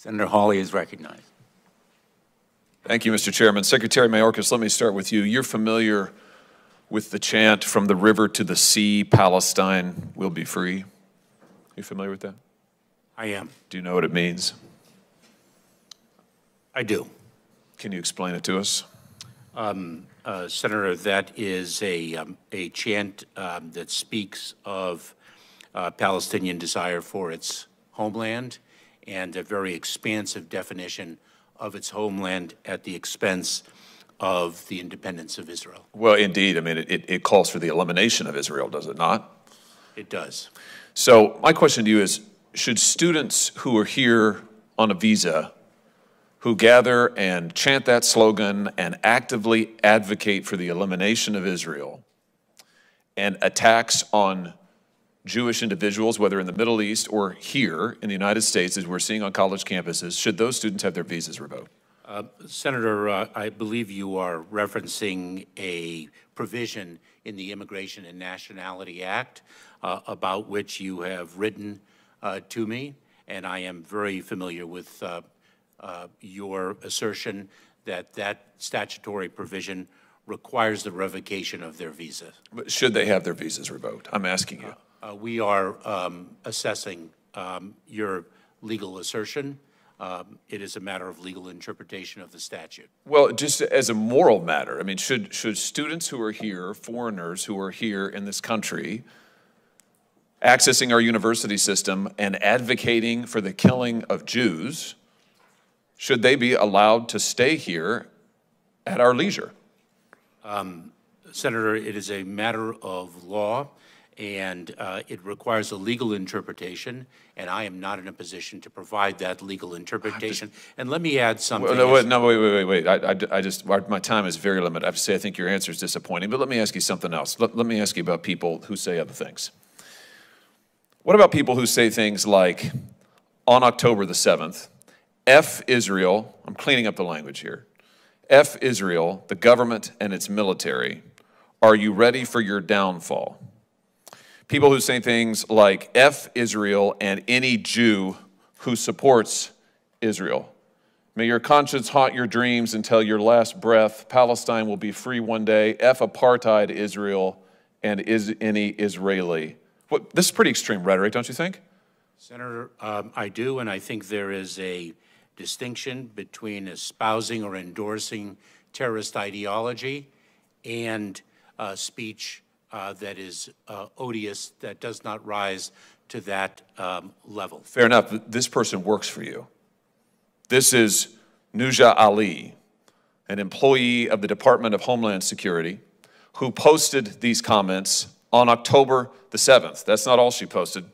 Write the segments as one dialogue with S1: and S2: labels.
S1: Senator Hawley is recognized.
S2: Thank you, Mr. Chairman. Secretary Mayorkas, let me start with you. You're familiar with the chant, "From the river to the sea, Palestine will be free." You familiar with that?
S1: I am.
S2: Do you know what it means?
S1: I do.
S2: Can you explain it to us?
S1: Senator, that is a chant that speaks of Palestinian desire for its homeland and a very expansive definition of its homeland at the expense of the independence of Israel.
S2: Well, indeed. I mean, it calls for the elimination of Israel, does it not?
S1: It does.
S2: So my question to you is, should students who are here on a visa, who gather and chant that slogan and actively advocate for the elimination of Israel and attacks on Jewish individuals, whether in the Middle East or here in the United States, as we're seeing on college campuses, should those students have their visas revoked?
S1: Senator, I believe you are referencing a provision in the Immigration and Nationality Act about which you have written to me, and I am very familiar with your assertion that that statutory provision requires the revocation of their visa.
S2: But should they have their visas revoked? I'm asking you.
S1: We are assessing your legal assertion. It is a matter of legal interpretation of the statute.
S2: Well, just as a moral matter, I mean, should students who are here, foreigners who are here in this country, accessing our university system and advocating for the killing of Jews, should they be allowed to stay here at our leisure?
S1: Senator, it is a matter of law, and it requires a legal interpretation, and I am not in a position to provide that legal interpretation. And let me add something.
S2: Wait. My time is very limited. I have to say I think your answer is disappointing, but let me ask you something else. Let me ask you about people who say other things. What about people who say things like, on October the 7th, F Israel, I'm cleaning up the language here, F Israel, the government and its military, are you ready for your downfall? People who say things like F Israel and any Jew who supports Israel. May your conscience haunt your dreams until your last breath. Palestine will be free one day. F apartheid Israel and any Israeli. This is pretty extreme rhetoric, don't you think?
S1: Senator, I do, and I think there is a distinction between espousing or endorsing terrorist ideology and speech that is odious, that does not rise to that level.
S2: Fair enough. This person works for you. This is Nuja Ali, an employee of the Department of Homeland Security, who posted these comments on October the 7th. That's not all she posted.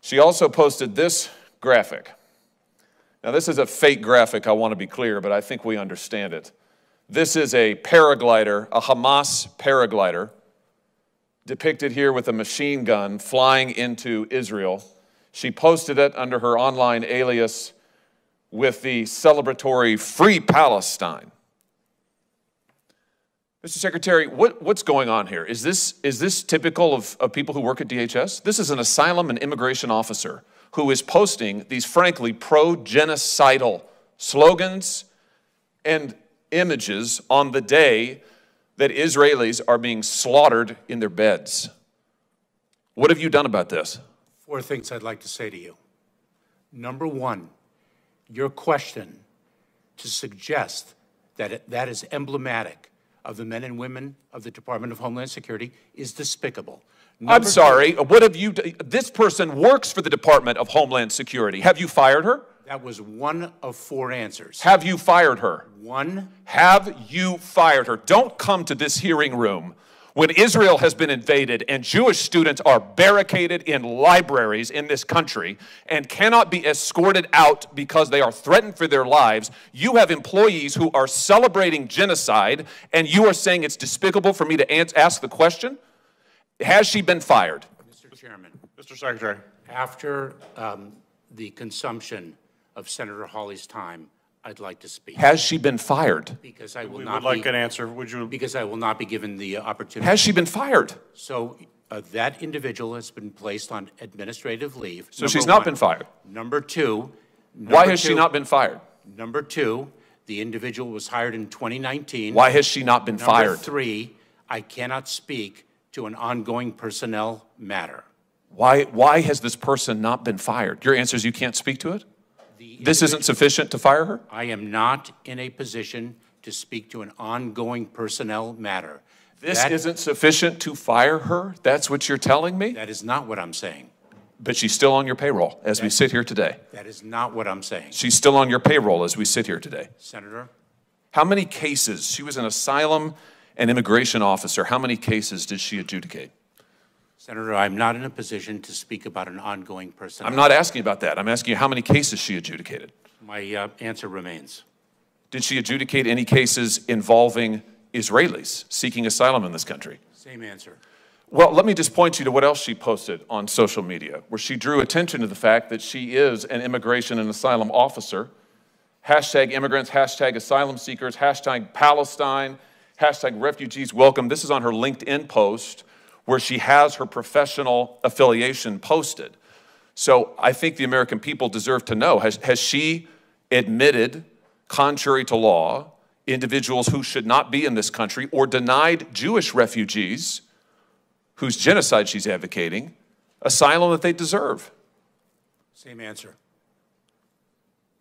S2: She also posted this graphic. Now, this is a fake graphic, I want to be clear, but I think we understand it. This is a paraglider, a Hamas paraglider, depicted here with a machine gun flying into Israel. She posted it under her online alias with the celebratory Free Palestine. Mr. Secretary, what's going on here? Is this typical of people who work at DHS? This is an asylum and immigration officer who is posting these, frankly, pro-genocidal slogans and images on the day that Israelis are being slaughtered in their beds. What have you done about this?
S1: 4 things I'd like to say to you. Number one, your question to suggest that that is emblematic of the men and women of the Department of Homeland Security is despicable.
S2: I'm sorry, what have you done? This person works for the Department of Homeland Security. Have you fired her?
S1: That was one of 4 answers.
S2: Have you fired her?
S1: One.
S2: Have you fired her? Don't come to this hearing room when Israel has been invaded and Jewish students are barricaded in libraries in this country and cannot be escorted out because they are threatened for their lives. You have employees who are celebrating genocide, and you are saying it's despicable for me to ask the question? Has she been fired?
S1: Mr. Chairman.
S3: Mr. Secretary.
S1: After the consumption of Senator Hawley's time, I'd like to speak.
S2: Has she been fired?
S1: Because I will
S3: We
S1: not
S3: would like an answer. Would you?
S1: Because I will not be given the opportunity.
S2: Has she been fired?
S1: So that individual has been placed on administrative leave.
S2: So she's not been fired?
S1: Number 2,
S2: Why has she not been fired?
S1: Number two, the individual was hired in 2019.
S2: Why has she not been fired?
S1: Number three, I cannot speak to an ongoing personnel matter.
S2: Why has this person not been fired? Your answer is you can't speak to it? This isn't sufficient to fire her?
S1: I am not in a position to speak to an ongoing personnel matter.
S2: This isn't sufficient to fire her? That's what you're telling me?
S1: That is not what I'm saying.
S2: But she's still on your payroll as we sit here today.
S1: That is not what I'm saying.
S2: She's still on your payroll as we sit here today.
S1: Senator?
S2: How many cases? She was an asylum and immigration officer. How many cases did she adjudicate?
S1: Senator, I'm not in a position to speak about an ongoing personnel.
S2: I'm not asking about that. I'm asking you how many cases she adjudicated.
S1: My answer remains.
S2: Did she adjudicate any cases involving Israelis seeking asylum in this country?
S1: Same answer.
S2: Well, let me just point you to what else she posted on social media, where she drew attention to the fact that she is an immigration and asylum officer. Hashtag immigrants, hashtag asylum seekers, hashtag Palestine, hashtag refugees welcome. This is on her LinkedIn post where she has her professional affiliation posted. So I think the American people deserve to know, has she admitted, contrary to law, individuals who should not be in this country or denied Jewish refugees whose genocide she's advocating asylum that they deserve?
S1: Same answer.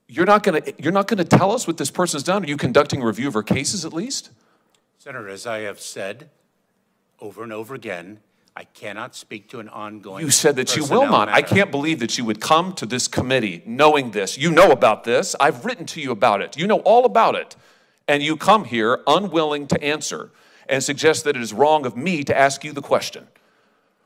S2: You're not going to tell us what this person's done? Are you conducting a review of her cases at least?
S1: Senator, as I have said over and over again, I cannot speak to an ongoing
S2: You said that you will not.
S1: matter.
S2: I can't believe that you would come to this committee knowing this. You know about this. I've written to you about it. You know all about it. And you come here unwilling to answer and suggest that it is wrong of me to ask you the question.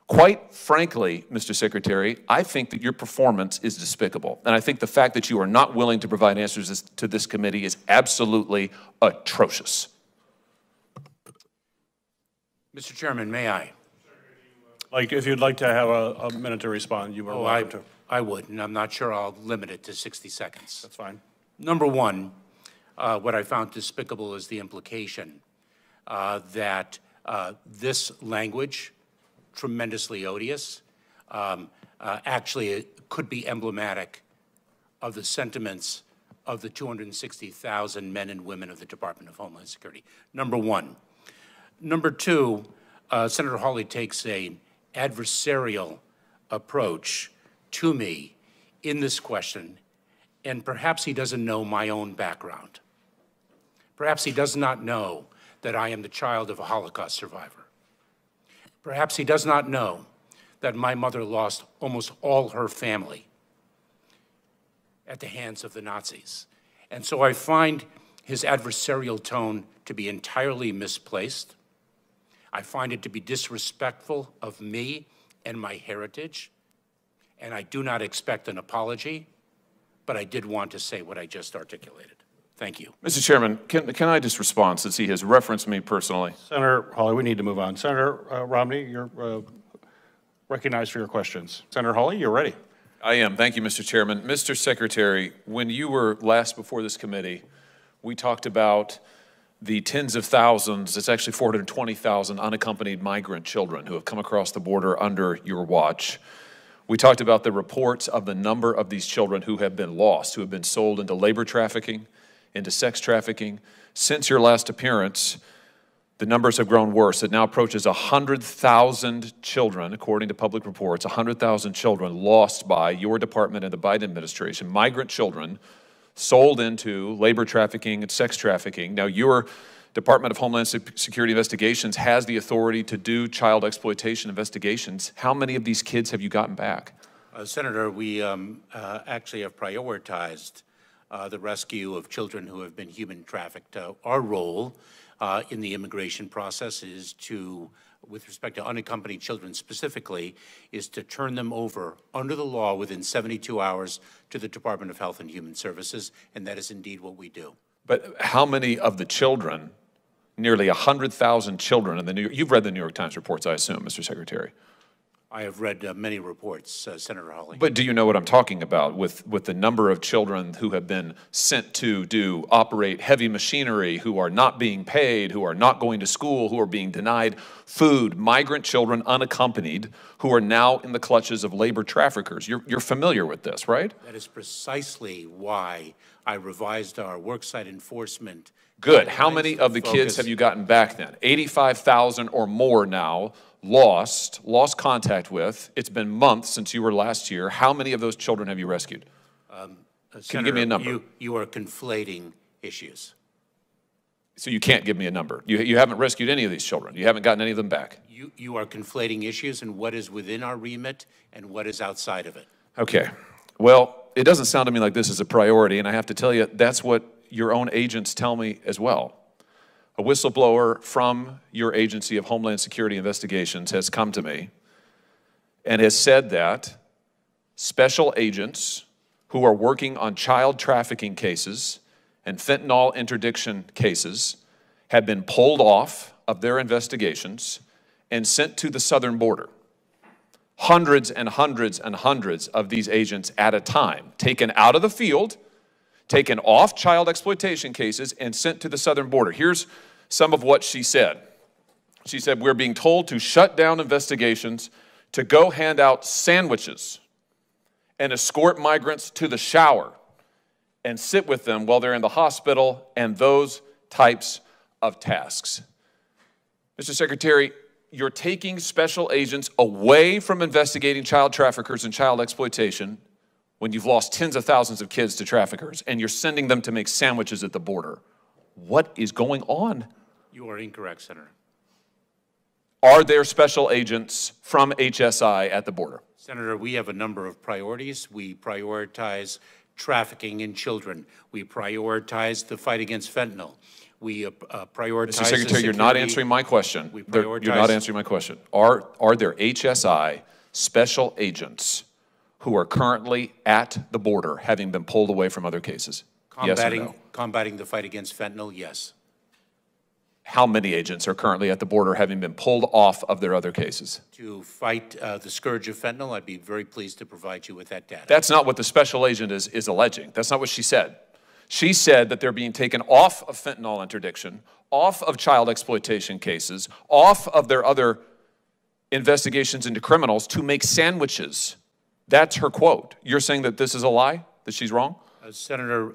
S2: Quite frankly, Mr. Secretary, I think that your performance is despicable. And I think the fact that you are not willing to provide answers to this committee is absolutely atrocious.
S1: Mr. Chairman, may I?
S3: Like, if you'd like to have a minute to respond, you are welcome to.
S1: I would, and I'm not sure I'll limit it to 60 seconds.
S3: That's fine.
S1: Number one, what I found despicable is the implication that this language, tremendously odious, actually it could be emblematic of the sentiments of the 260,000 men and women of the Department of Homeland Security. Number one. Number two, Senator Hawley takes an adversarial approach to me in this question, and perhaps he doesn't know my own background. Perhaps he does not know that I am the child of a Holocaust survivor. Perhaps he does not know that my mother lost almost all her family at the hands of the Nazis. And so I find his adversarial tone to be entirely misplaced. I find it to be disrespectful of me and my heritage, and I do not expect an apology, but I did want to say what I just articulated. Thank you.
S2: Mr. Chairman, can I just respond since he has referenced me personally?
S3: Senator Hawley, we need to move on. Senator Romney, you're recognized for your questions. Senator Hawley, you're ready.
S2: I am. Thank you, Mr. Chairman. Mr. Secretary, when you were last before this committee, we talked about the tens of thousands, it's actually 420,000 unaccompanied migrant children who have come across the border under your watch. We talked about the reports of the number of these children who have been lost, who have been sold into labor trafficking, into sex trafficking. Since your last appearance, the numbers have grown worse. It now approaches 100,000 children, according to public reports, 100,000 children lost by your department and the Biden administration, migrant children sold into labor trafficking and sex trafficking. Now, your Department of Homeland Security Investigations has the authority to do child exploitation investigations. How many of these kids have you gotten back?
S1: Senator, we actually have prioritized the rescue of children who have been human trafficked. Our role in the immigration process is to, with respect to unaccompanied children specifically, is to turn them over under the law within 72 hours to the Department of Health and Human Services, and that is indeed what we do.
S2: But how many of the children, nearly 100,000 children in the you've read the New York Times reports, I assume, Mr. Secretary.
S1: I have read many reports, Senator Hawley.
S2: But do you know what I'm talking about with the number of children who have been sent to operate heavy machinery, who are not being paid, who are not going to school, who are being denied food, migrant children unaccompanied, who are now in the clutches of labor traffickers? You're familiar with this, right?
S1: That is precisely why I revised our worksite enforcement.
S2: Good. How many of the kids have you gotten back then? 85,000 or more now. Lost contact with. It's been months since you were last here. How many of those children have you rescued? Can you give me a number?
S1: You are conflating issues.
S2: So you can't give me a number. You haven't rescued any of these children. You haven't gotten any of them back.
S1: You are conflating issues and what is within our remit and what is outside of it.
S2: Okay. Well, it doesn't sound to me like this is a priority, and I have to tell you, that's what your own agents tell me as well. A whistleblower from your Agency of Homeland Security Investigations has come to me and has said that special agents who are working on child trafficking cases and fentanyl interdiction cases have been pulled off of their investigations and sent to the southern border. Hundreds and hundreds and hundreds of these agents at a time, taken out of the field, taken off child exploitation cases, and sent to the southern border. Here's some of what she said. She said, we're being told to shut down investigations, to go hand out sandwiches and escort migrants to the shower and sit with them while they're in the hospital, and those types of tasks. Mr. Secretary, you're taking special agents away from investigating child traffickers and child exploitation when you've lost tens of thousands of kids to traffickers, and you're sending them to make sandwiches at the border. What is going on?
S1: You are incorrect, Senator.
S2: Are there special agents from HSI at the border?
S1: Senator, we have a number of priorities. We prioritize trafficking in children. We prioritize the fight against fentanyl. We prioritize
S2: Mr. Secretary, you're not answering my question. You're not answering my question. Are there HSI special agents who are currently at the border, having been pulled away from other cases? Yes or no?
S1: Combating the fight against fentanyl, yes.
S2: How many agents are currently at the border, having been pulled off of their other cases?
S1: To fight the scourge of fentanyl, I'd be very pleased to provide you with that data.
S2: That's not what the special agent is alleging. That's not what she said. She said that they're being taken off of fentanyl interdiction, off of child exploitation cases, off of their other investigations into criminals to make sandwiches. That's her quote. You're saying that this is a lie, that she's wrong?
S1: Senator,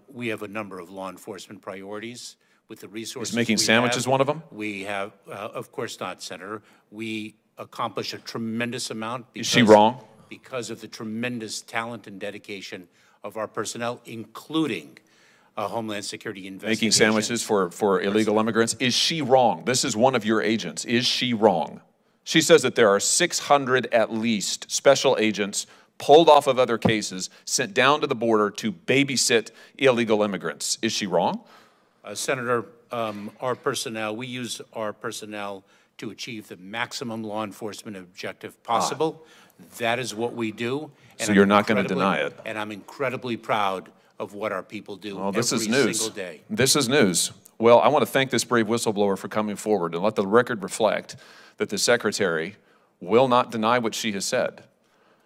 S1: we have a number of law enforcement priorities with the resources.
S2: Is making sandwiches one of them?
S1: We have, of course not, Senator. We accomplish a tremendous amount.
S2: Is she wrong?
S1: Because of the tremendous talent and dedication of our personnel, including Homeland Security investigations.
S2: Making sandwiches for illegal immigrants. Is she wrong? This is one of your agents. Is she wrong? She says that there are 600 at least special agents pulled off of other cases, sent down to the border to babysit illegal immigrants. Is she wrong?
S1: Senator, our personnel, we use our personnel to achieve the maximum law enforcement objective possible. That is what we do. And
S2: so you're not going to deny it.
S1: And I'm incredibly proud of what our people do
S2: this
S1: every
S2: is news.
S1: Single day.
S2: This is news. Well, I want to thank this brave whistleblower for coming forward and let the record reflect that the Secretary will not deny what she has said,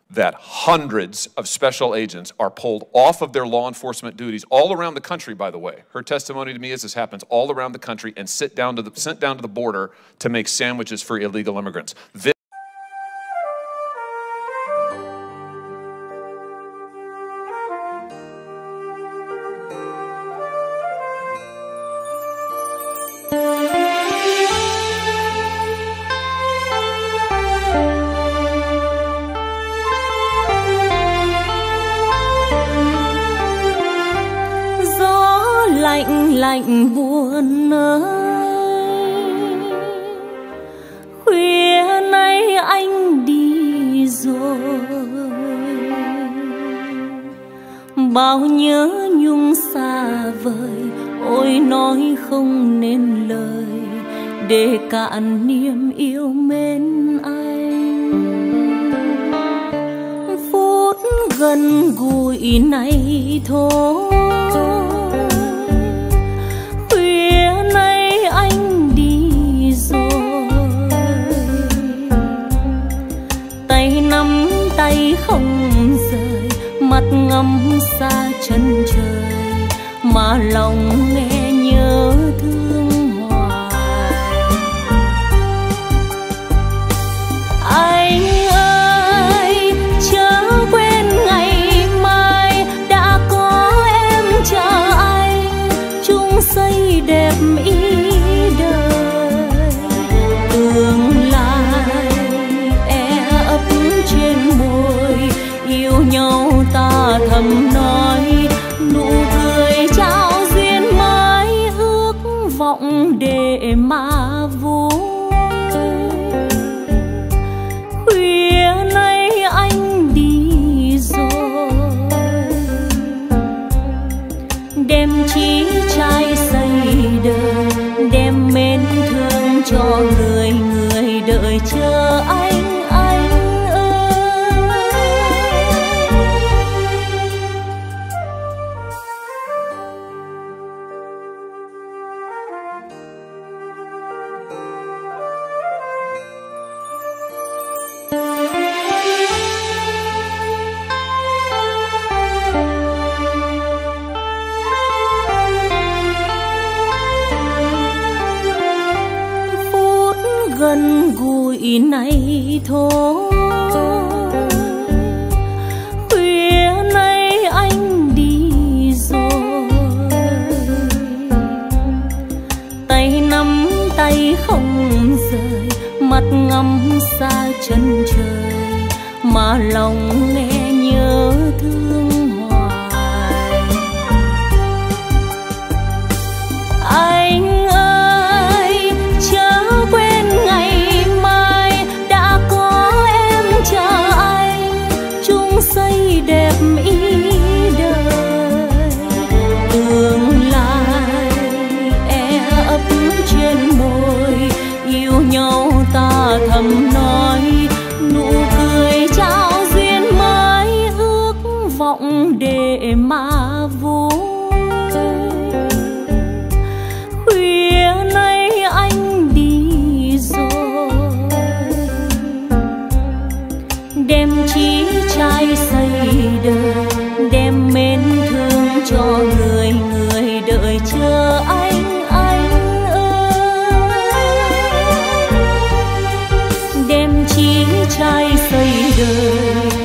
S2: that hundreds of special agents are pulled off of their law enforcement duties all around the country, by the way. Her testimony to me is this happens all around the country and sent down to the border to make sandwiches for illegal immigrants.
S4: Lạnh buồn ơi, khuya nay anh đi rồi, bao nhớ nhung xa vời, ôi nói không nên lời để cạn niềm yêu mến anh. Phút gần gũi này thôi, ngắm xa chân trời mà lòng nghe nhớ thương hoài. Anh ơi chớ quên ngày mai đã có em chờ anh, chung xây đẹp ý đời. Tương lai e ấp trên môi, yêu nhau ta thầm nói, nụ cười trao duyên mới ước vọng để mà vui. Khuya nay anh đi rồi, đem chí trai xây đời, đem mến thương cho người người đợi chờ anh ơi. Gần gũi này thôi, khuya nay anh đi rồi, tay nắm tay không rời, mắt ngắm xa chân trời mà lòng nghe nhớ thương hoài. Anh ơi chớ quên ngày mai đã có em chờ anh, chung xây đẹp ý đời. Tương lai e ấp trên môi, yêu nhau ta thầm nói, nụ cười trao duyên mới ước vọng để mà vui. Khuya nay anh đi rồi, đem chí trai xây đời, đem mến thương cho người người đợi chờ anh ơi. Đem chí trai xây đời,